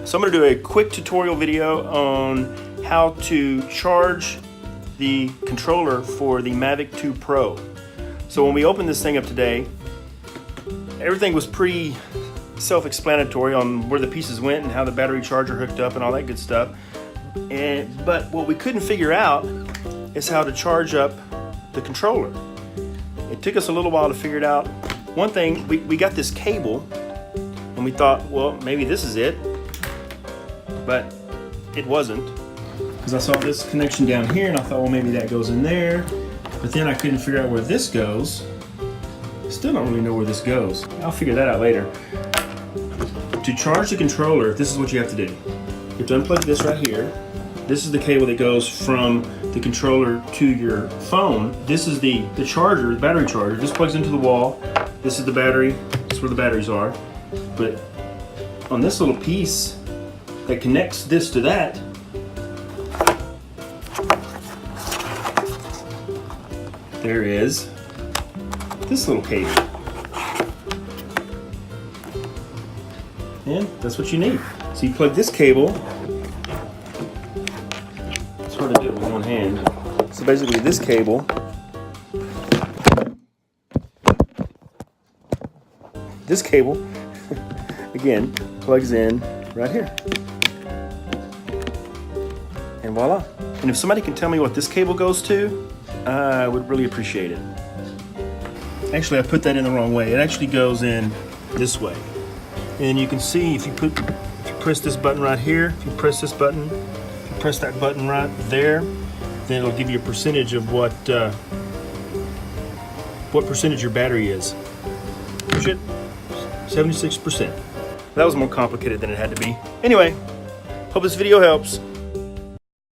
So I'm going to do a quick tutorial video on how to charge the controller for the Mavic 2 Pro. So when we opened this thing up today, everything was pretty self-explanatory on where the pieces went and how the battery charger hooked up and all that good stuff. But what we couldn't figure out is how to charge up the controller. It took us a little while to figure it out. One thing, we got this cable and we thought, well, maybe this is it, but it wasn't. Because I saw this connection down here and I thought, well, maybe that goes in there, but then I couldn't figure out where this goes. Still don't really know where this goes. I'll figure that out later. To charge the controller, this is what you have to do. You have to unplug this right here. This is the cable that goes from the controller to your phone. This is the charger, the battery charger. This plugs into the wall. This is the battery. This is where the batteries are. But on this little piece that connects this to that, there is this little cable. And that's what you need. So you plug this cable. It's hard to do it with one hand. So basically this cable again plugs in right here. And voila. And if somebody can tell me what this cable goes to, I would really appreciate it. Actually, I put that in the wrong way. It actually goes in this way. And you can see if you press this button right here, if you press this button, if you press that button right there, then it'll give you a percentage of what percentage your battery is. Push it, 76%. That was more complicated than it had to be. Anyway, hope this video helps.